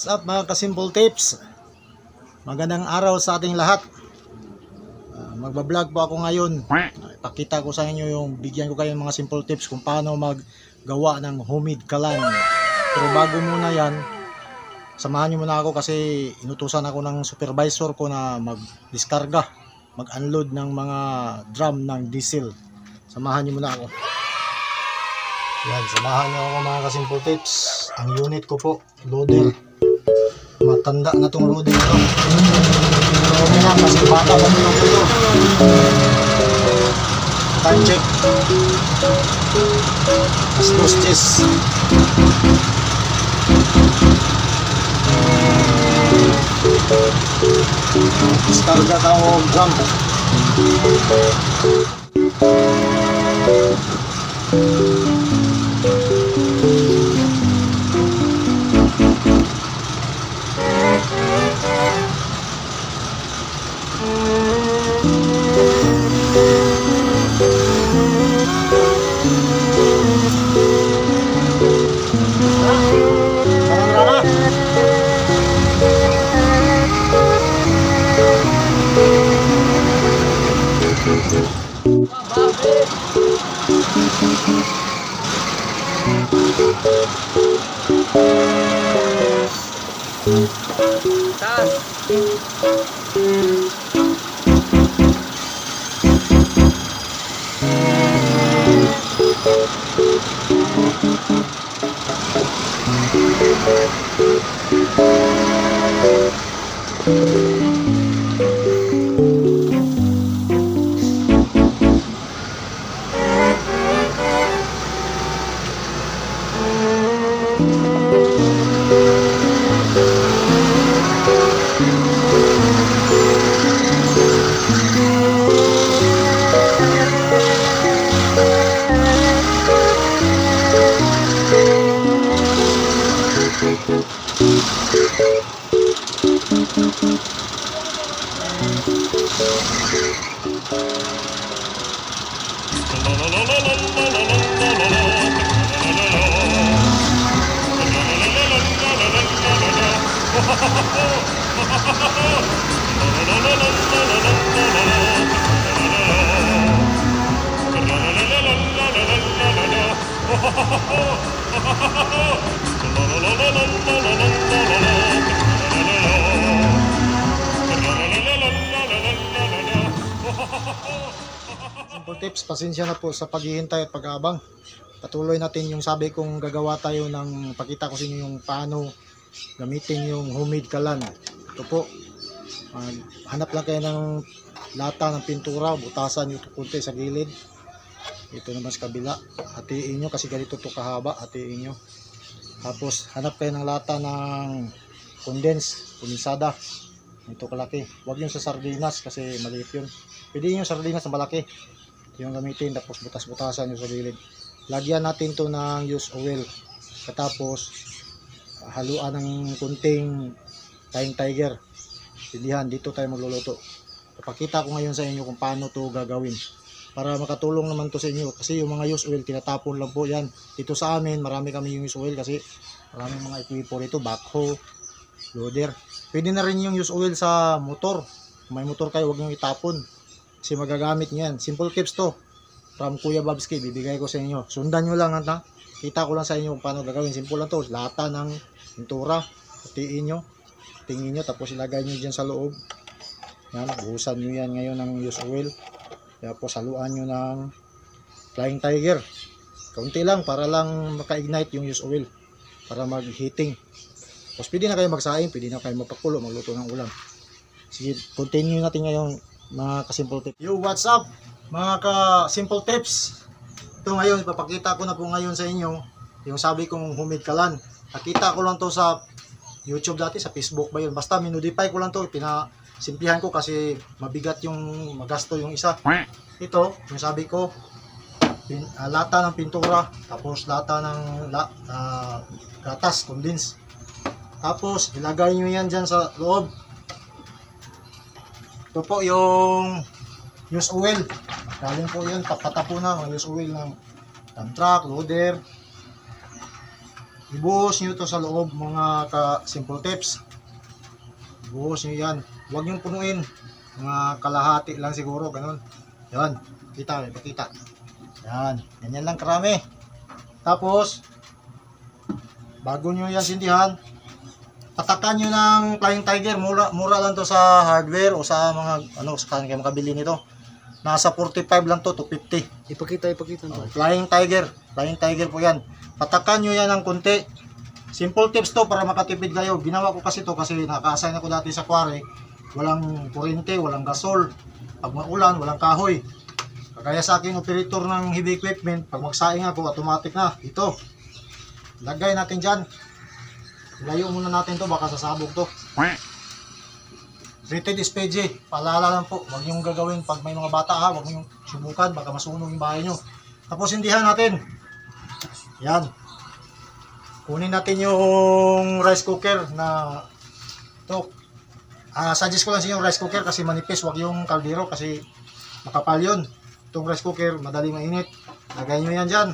What's up mga ka-simple tips? Magandang araw sa ating lahat. Magbablog po ako ngayon. Ipakita ko sa inyo yung bigyan ko kayo ng mga simple tips kung paano maggawa ng homemade kalan. Pero bago muna yan, samahan nyo muna ako kasi inutusan ako ng supervisor ko na mag-diskarga, mag-unload ng mga drum ng diesel. Samahan nyo muna ako. Yan, samahan nyo ako mga ka-simple tips. Ang unit ko po, loader. Matanda na itong loader ito. Pero okay lang kasi bata pa ito. Time check. As dos chess. Diskarga tao drum. Simple tips, pasensya na po sa paghihintay at pag-aabang. Patuloy natin yung sabi kong gagawa tayo ng pakita ko sa inyo yung paano gamitin yung homemade kalan. Ito po, hanap lang kayo ng lata ng pintura, butasan yung kunti sa gilid. Ito naman sa kabila, hatiin nyo kasi ganito to kahaba, hatiin nyo. Tapos hanap kayo ng lata ng kondensada. Ito kalaki, huwag yung sa sardinas kasi maliit yun. Pwede yung sardinas na malaki, yung gamitin, tapos butas-butasan nyo sa gilid. Lagyan natin to ng used oil, katapos haluan ng kunting Flying Tiger. Pilihan, dito tayo magluluto. Papakita ko ngayon sa inyo kung paano to gagawin para makatulong naman to sa inyo, kasi yung mga used oil tinatapon lang po yan. Dito sa amin marami kami yung used oil kasi maraming mga equipo rito, backhoe, loader. Pwede na rin yung used oil sa motor. Kung may motor kayo, huwag nyo itapon kasi magagamit nyo yan. Simple tips to from Kuya Babski, bibigay ko sa inyo. Sundan nyo lang ha. Kita ko lang sa inyo kung paano gagawin. Simple lang to, lata ng pintura, hatiin nyo, tingin nyo, tapos ilagay nyo dyan sa loob. Yan, buhusan nyo yan ngayon ng used oil. Tapos haluan nyo ng Flying Tiger. Kaunti lang para lang maka-ignite yung used oil para mag-heating. Tapos pwede na kayo magsaing, pwede na kayo magpakulo, magluto ng ulam. Sige, continue natin ngayon mga ka-simple tips. Yo, what's up mga ka-simple tips? Ito ngayon, ipapakita ko na po ngayon sa inyo yung sabi kong homemade kalan. Nakita ko lang to sa YouTube dati, sa Facebook ba yun. Basta minodify ko lang to, pinasimplihan ko kasi mabigat yung magasto yung isa. Ito, yung sabi ko, lata ng pintura, tapos lata ng gatas, condense. Tapos ilagay nyo yan dyan sa loob. Ito po yung used oil. Galing po yun, papatapo na ng used oil ng truck, loader. Ibuhos nyo to sa loob mga ka-simple tips. Ibuhos nyo yan. Huwag nyo punuin. Mga kalahati lang siguro, ganun. Yan, kita, ipakita. Yan, ganyan lang karami. Tapos, bago nyo yan sindihan, patakan nyo ng Flying Tiger. Mura lang to sa hardware o sa mga, saan kayo makabili nito. Nasa 45 lang to 50. Ipakita mo. Flying Tiger po yan. Patakan nyo yan ng konti. Simple tips to para makatipid kayo. Ginawa ko kasi to kasi naka-assign ako dati sa quarry. Walang kuryente, walang gasol. Pag maulan, walang kahoy. Kaya sa akin, operator ng heavy equipment, pag magsaing ako, automatic na. Ito. Lagay natin dyan. Layo muna natin to, baka sasabog to. Rated SPG. Paalala lang po, huwag niyong gagawin pag may mga bata ha. Huwag niyong subukan, baka masunog yung bahay nyo. Tapos hindihan natin. Yan. Kunin natin yung rice cooker na ito. Suggest ko lang sa inyo yung rice cooker kasi manipis. Huwag yung kaldero kasi makapal yun. Itong rice cooker, madali mainit. Lagay nyo yan dyan.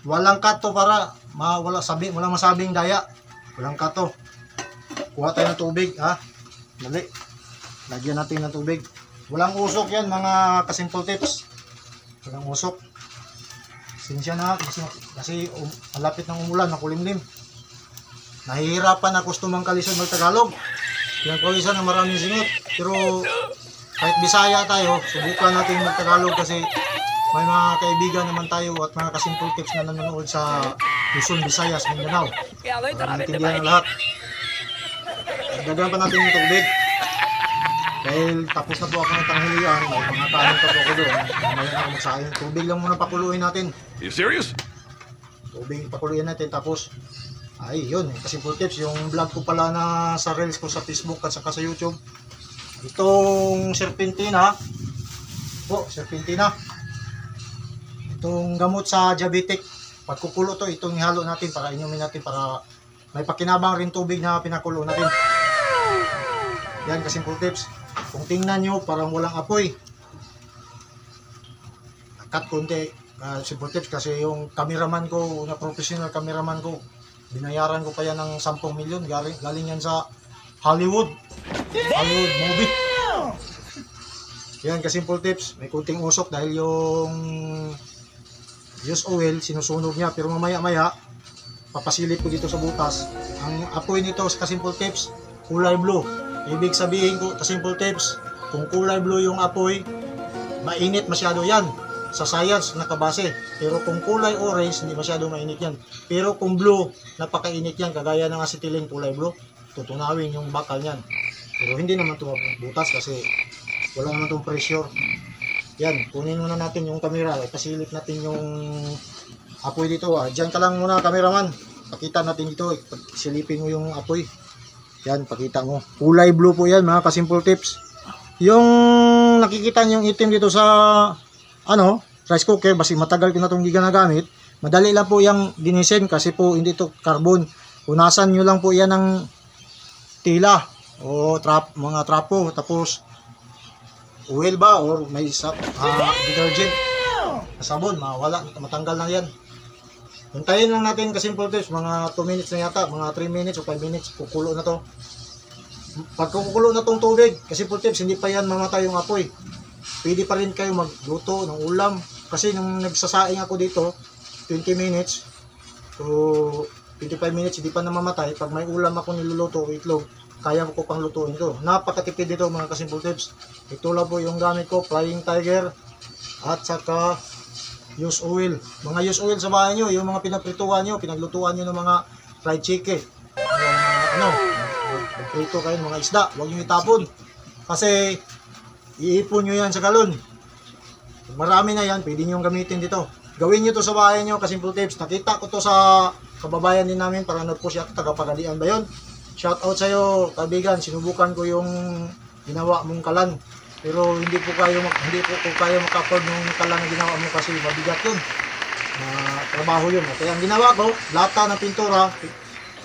Walang kato para walang masabing daya. Walang kato. Kuha tayo ng tubig ha. Dali. Lagyan natin ng tubig. Walang usok yan mga ka-simple tips. Walang usok. Sinsya na kasi malapit ng umulan, nakulimlim. Nahihirapan na kustumang kalisod mag-Tagalog. Pinagpawisan ng maraming singot. Pero kahit Bisaya tayo, subukan natin mag-Tagalog kasi may mga kaibigan naman tayo at mga ka-simple tips na nanonood sa Luzon, Visayas, Mindanao. Para maintindihan ng lahat. Dagdagan pa natin yung tubig. Dahil tapos na po ako ng tanghalian, may mga kanin pa po ako doon. Mamaya na ako magsahin. Tubig lang muna pakuluin natin. You serious? Tubig pakuluin natin tapos yun, ka-simple tips. Yung vlog ko pala na sa reels ko sa Facebook at saka sa YouTube. Itong serpentina. Serpentina. Itong gamot sa diabetic. Pagkukulo to, itong ihalo natin para inumin natin para may pakinabang rin tubig na pinakulo natin. Yan ka-simple tips. Kung tingnan nyo, parang walang apoy. Cut konti. Simple tips kasi yung cameraman ko, na professional cameraman ko, binayaran ko pa yan ng 10 milyon. Galing yan sa Hollywood movie. Yan ka-simple tips. May kunting usok dahil yung use oil, sinusunog niya. Pero mamaya-maya, papasilip ko dito sa butas. Ang apoy nito sa ka-simple tips, kulay blue. Ibig sabihin ko, ka-simple tips, kung kulay blue yung apoy, mainit masyado yan. Sa science, nakabase. Pero kung kulay orange, hindi masyado mainit yan. Pero kung blue, napakainit yan. Kagaya ng acetylene, kulay blue, tutunawin yung bakal yan. Pero hindi naman ito butas kasi wala naman itong pressure. Yan, kunin muna natin yung camera. Ipasilip natin yung apoy dito. Diyan ka lang muna, cameraman. Pakita natin dito. Silipin mo yung apoy. Yan, pakita mo. Kulay blue po yan, mga ka-simple tips. Yung nakikita nyo yung itim dito sa rice cooker, basi matagal ko na itong ginagamit. Madali lang po yung dinisin kasi po hindi ito carbon. Punasan nyo lang po yan ng tila o mga trapo. Tapos oil ba or may detergent na sabon, matanggal na yan. Hintayin lang natin ka-simple tips, mga 2 minutes na yata, mga 3 minutes o 5 minutes, kukulo na to. Pag kukulo na tong tubig, ka-simple tips, hindi pa yan mamatay yung apoy. Pwede pa rin kayo magluto ng ulam. Kasi nung nagsasaing ako dito, 20 minutes to 25 minutes, hindi pa namamatay. Pag may ulam ako niluluto o itlog, kaya ko pang lutuin ito. Napakatipid dito mga ka-simple tips. Ito lang po yung gamit ko, Flying Tiger at saka use oil. Mga use oil sa bahay nyo, yung mga pinaprituhan nyo, pinaglutuan nyo ng mga fried chicken. Prito kayo ng mga isda, huwag nyo itapon. Kasi iipon nyo yan sa galon. Kung marami na yan, pwede nyo gamitin dito. Gawin nyo to sa bahay nyo, ka-simple tips. Nakita ko to sa kababayan din namin, parang nagpo siya, tagapagalian ba yun? Shout out sa'yo, kaibigan. Sinubukan ko yung ginawa mong kalan. Pero hindi po kayo maka-afford yung kalan na ginawa mo kasi mabigat yun. Trabaho yun. Kaya ang ginawa ko, lata ng pintura,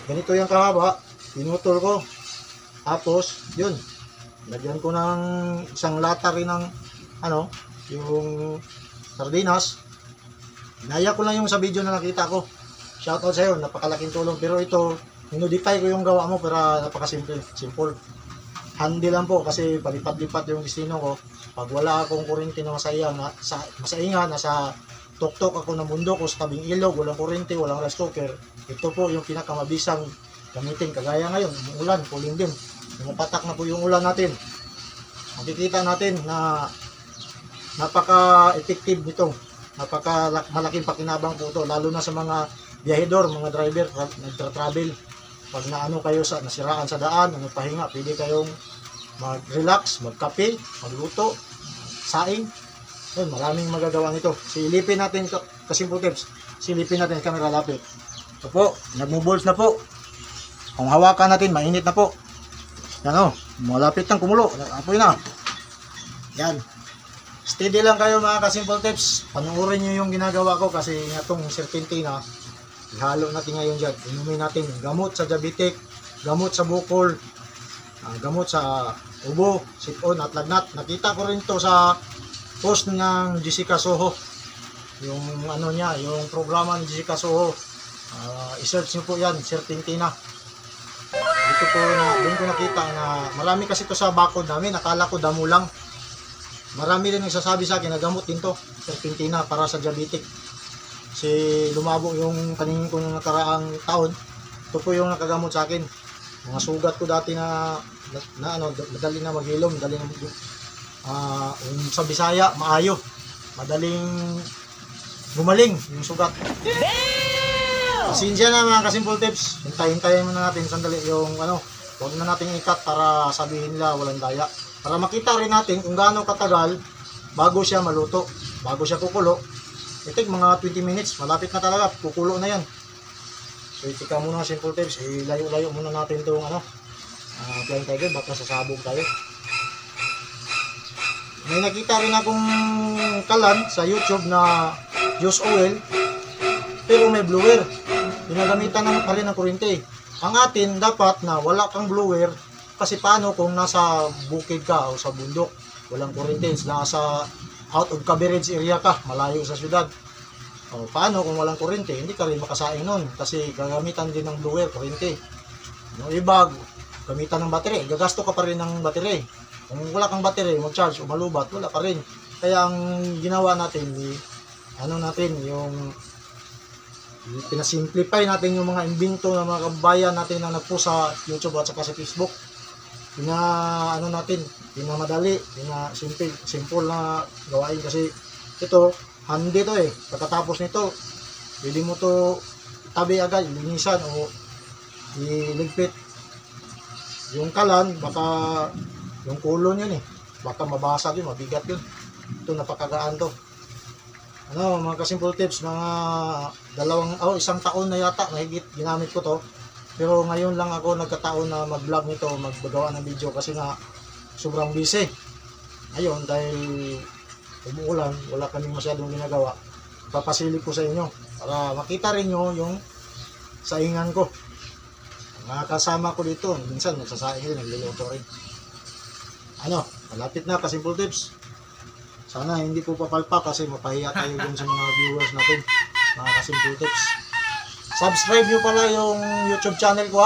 ganito yung kahaba, pinutol ko. Tapos, yun. Lagyan ko ng isang lata rin ng yung sardinas. Inaya ko lang yung sa video na nakita ko. Shoutout sa'yo, napakalaking tulong. Pero ito, minodify ko yung gawa mo para napakasimple. Simple. Handy lang po kasi palipat-lipat yung destino ko. Pag wala akong kuryente na masaingan, nasa tuktok ako ng mundo ko sa tabing ilog, walang kuryente, walang rice cooker. Ito po yung pinakamabisang gamitin. Kagaya ngayon, yung ulan, puling din. Pumapatak na po yung ulan natin. Makikita natin na napaka-effective nito. Napaka-malaking pakinabang po ito. Lalo na sa mga biyahedor, mga driver, nagtra-travel. Pag naano kayo nasiraan sa daan, pahinga, pwede kayong mag-relax, magkape, magluto, saing. Yun, maraming magagawa nito. Silipin natin, kasimple tips. Silipin natin, camera lapit. Ito po, nagmo-balls na po. Kung hawakan natin, mainit na po. Yan o, malapit ng kumulo. Apoy na. Yan. Steady lang kayo mga kasimple tips. Panuorin nyo yung ginagawa ko kasi itong serpentina, ihalo natin ngayon dyan. Inumin natin gamot sa diabetic, gamot sa bukol, gamot sa ubo, sipon at lagnat. Nakita ko rin to sa post ng Jessica Soho. Yung ano niya, yung programa ni Jessica Soho. I-search nyo po yan, serpentina. Dito po doon ko nakita na marami kasi to sa bakod namin. Nakala ko damo lang. Marami rin nagsasabi sa akin na gamot din to, serpentina para sa diabetic. Kasi lumabo yung kaningin ko nung nakaraang taon. Ito po yung nakagamot sa akin. Mga sugat ko dati na madali na maghilom, madali na sa Bisaya, maayo. Madaling gumaling yung sugat. Pasensya na mga kasimple tips. Hintayin muna natin sandali yung huwag na natin ikat para sabihin nila walang daya. Para makita rin natin kung gaano katagal bago siya maluto, bago siya kukulo. Itik mga 20 minutes, malapit na talaga, kukulo na yan. So itika muna simple tips, ilayo-layo muna natin itong flying tiger, baka sasabog tayo. May nakita rin akong kalan sa YouTube na use oil, pero may blower. Pinagamitan naman pa rin ng kuryente. Ang atin, dapat na wala kang blower, kasi paano kung nasa bukid ka o sa bundok, walang kuryente, nasa out of coverage area ka, malayo sa syudad. O, paano kung walang kuryente? Hindi ka rin makasaing nun kasi gagamitan din ng blower, kuryente. Yung iba, gamitan ng battery, gagasto ka pa rin ng battery. Kung wala kang battery, mag-charge o malubat, wala pa rin. Kaya ang ginawa natin, yung pinasimplify natin yung mga imbento ng mga kabayan natin na nagpo sa YouTube at saka sa Facebook. Pinamadali, simple na gawain kasi ito, handy to eh. Pagkatapos nito, pwede mo to tabi agad, linisan o iligpit. Yung kalan, baka yung kulon yun eh. Baka mabasag yun, mabigat yun. Ito, napakagaan to. Mga kasimple tips, mga isang taon na yata, mahigit ginamit ko to. Pero ngayon lang ako nagkataon na mag-vlog nito, magbagawa ng video kasi nga sobrang busy. Ngayon dahil umuulan, wala kaming masyadong ginagawa. Papasilip ko sa inyo para makita rin nyo yung saingan ko. Mga kasama ko dito, minsan nagsasaing rin, nagluluto rin. Malapit na kasimple tips. Sana hindi ko papalpa kasi mapahiya tayo dun sa mga viewers natin. Mga kasimple tips. Subscribe nyo pala yung YouTube channel ko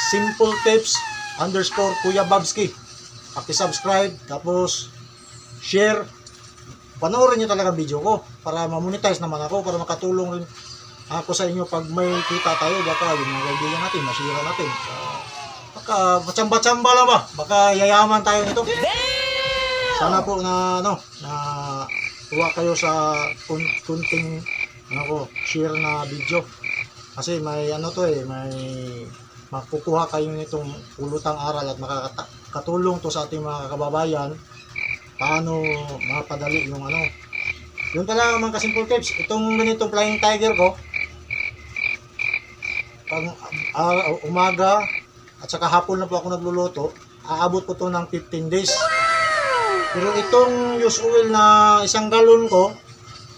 Simple Tips _ Kuya Babski. Paki-subscribe, tapos share. Panoorin nyo talaga video ko para ma-monetize naman ako, para makatulong rin ako sa inyo pag may kita tayo. Baka yung mga kaibigan natin, masira natin. Baka matsamba-tsamba lang ba? Baka yayaman tayo nito. Sana po na tuwa kayo sa kunting share na video kasi may may makukuha kayo nitong pulutang aral at makakatulong to sa ating mga kababayan paano mapadali yung yun pala mga kasimple tips. Itong ganitong flying tiger ko pag umaga at saka hapon na po ako nagluluto, aabot po to ng 15 days. Pero itong use oil na 1 galon ko,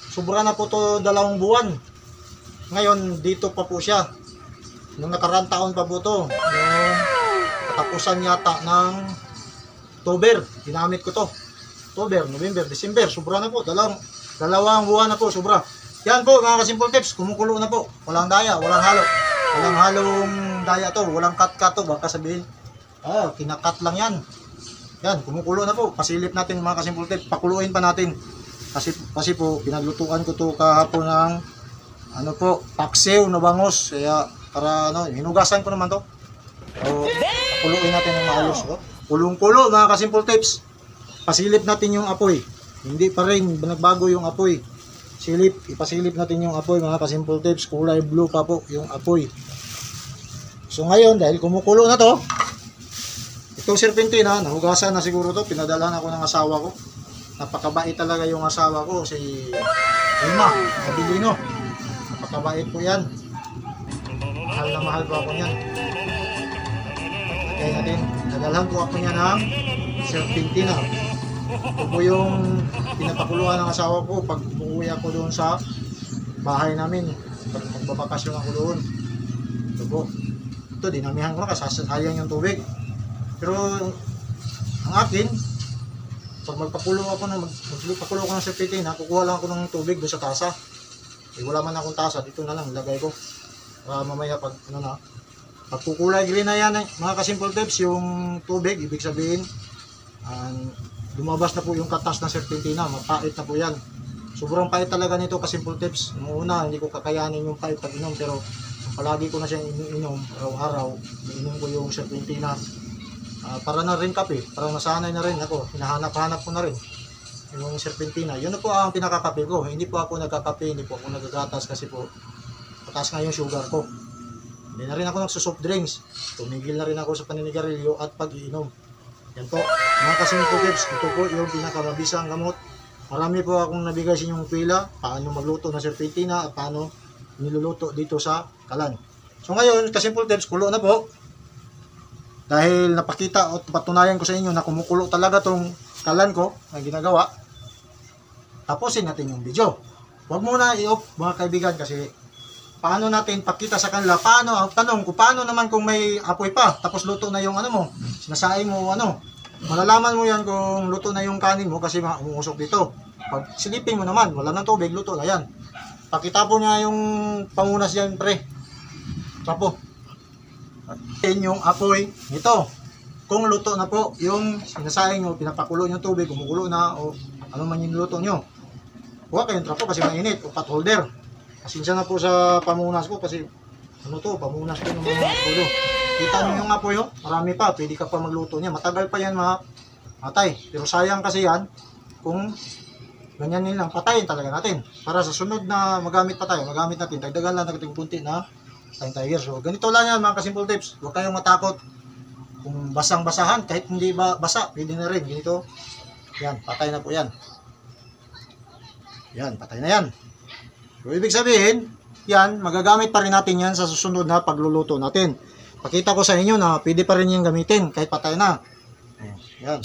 sobra na po to 2 buwan. Ngayon, dito pa po siya. Nung nakaraang taon pa po to. Nung katapusan yata ng October, ginamit ko to. October, November, December, sobra na po. Dalawang buwan na po, sobra. Yan po mga kasimple tips, kumukulo na po. Walang daya, walang halo. Walang halong daya to, walang cut-cut to. Baka sabihin, kinakat lang yan. Yan, kumukulo na po. Pasilip natin mga kasimple tips, pakuluin pa natin. Kasi po, pinaglutuan ko to kahapon ng paksiw na bangus. Kaya para hinugasan ko naman to. So, pakuluin natin ng maayos. Kulong-kulo mga kasimple tips. Pasilip natin yung apoy. Hindi pa rin nagbago yung apoy. Ipasilip natin yung apoy mga kasimple tips. Kulay blue pa po yung apoy. So ngayon, dahil kumukulo na to, itong serpentina, nahugasan na siguro to. Pinadala ako ng asawa ko. Napakabait talaga yung asawa ko, si Emma Abilino. Napakabait po yan. Mahal na mahal po ako niyan. Kaya natin, nadalhan po ako niya ng serpentina. Ito po yung pinapakuluan ng asawa ko pag uuwi ako doon sa bahay namin. Pag magbabakasyon ako doon. Ito po. Ito, dinamihan ko na kasi sayang yung tubig. Pero ang akin, pag magpakulo ako ng serpentina, kukuha lang ako ng tubig doon sa tasa. Wala man akong tasa, dito na lang ilagay ko. Mamaya pag pagkukulay green na yan mga kasimple tips, yung tubig, ibig sabihin lumabas na po yung katas ng serpentina, mapait na po yan. Sobrang pait talaga nito kasimple tips. Noong una hindi ko kakayanin yung pait pag inom, pero palagi ko na siya ininom araw-araw. Ininom ko yung serpentina para na rin kape, para nasanay na rin ako, hinahanap-hanap ko na rin yung serpentina. Yun na po ang pinakakape ko. Hindi po ako nagkakape, hindi po ako nagagatas kasi po mataas nga yung sugar ko. Hindi na rin ako nagsusoft drinks. Tumigil na rin ako sa paninigarilyo at pag-iinom. Yan po, mga kasimple tips. Ito po yung pinakamabisang gamot. Marami po akong nabigay sa inyong pila, paano magluto ng serpentina at paano niluluto dito sa kalan. So ngayon, kasimple tips, kulo na po. Dahil napakita at patunayan ko sa inyo na kumukulo talaga tong kalan ko na ginagawa. Tapusin natin yung video. Huwag muna i-off mga kaibigan kasi paano natin pakita sa kanila, ang tanong kung paano naman kung may apoy pa, tapos luto na yung mo, sinasaing mo malalaman mo yan kung luto na yung kanin mo kasi umusok dito. Pag silipin mo naman, wala nang tubig, luto na yan. Pakita po niya yung pangunas yan, pre. Tapo. Yung apoy nito. Kung luto na po yung sinasaing nyo, pinapakulo yung tubig, kumukulo na, o ano man yung luto nyo. Huwag kayong trapo kasi mainit, o pot holder. Pasensya na po sa pamunas ko kasi pamunas ko ng mga pulo. Kita nyo yung apoy, marami pa, pwede ka pa magluto niya. Matagal pa yan matay. Pero sayang kasi yan, kung ganyan nilang patayin talaga natin. Para sa sunod na magamit natin, dagdagan lang natin punti na Flying Tiger. So ganito lang yan mga kasimple tips. Huwag kayong matakot. Kung basang-basahan, kahit hindi basa, pwede na rin. Ganito, yan, patay na po yan. Yan, patay na yan. So, ibig sabihin, yan, magagamit pa rin natin yan sa susunod na pagluluto natin. Pakita ko sa inyo na pwede pa rin yung gamitin kahit patay na. Yan.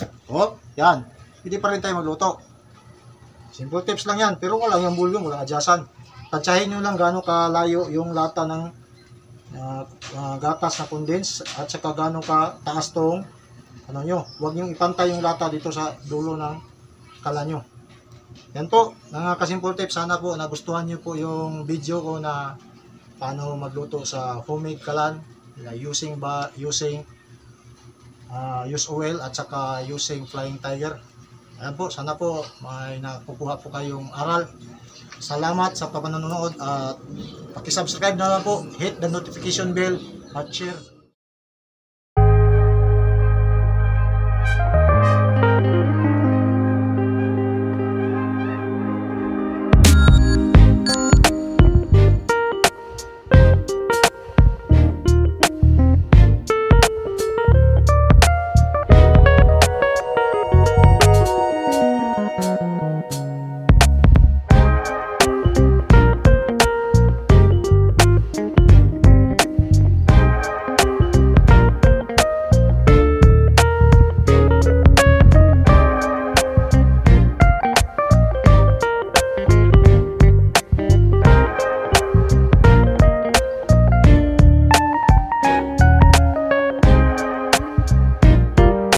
Yan. Pwede pa rin tayo magluto. Simple tips lang yan. Pero wala yung bulyon, walang adyasan. Tansyahin nyo lang gaano kalayo yung lata ng gatas na condense at saka gaano ka taas tong huwag nyo ipantay yung lata dito sa dulo ng kala nyo. Yan po, mga kasimple tips. Sana po nagustuhan nyo po yung video ko na paano magluto sa homemade kalan using use oil at saka using Flying Tiger. Ayan po, sana po may nakukuha po kayong aral. Salamat sa panonood at paki-subscribe na lang po, hit the notification bell at share.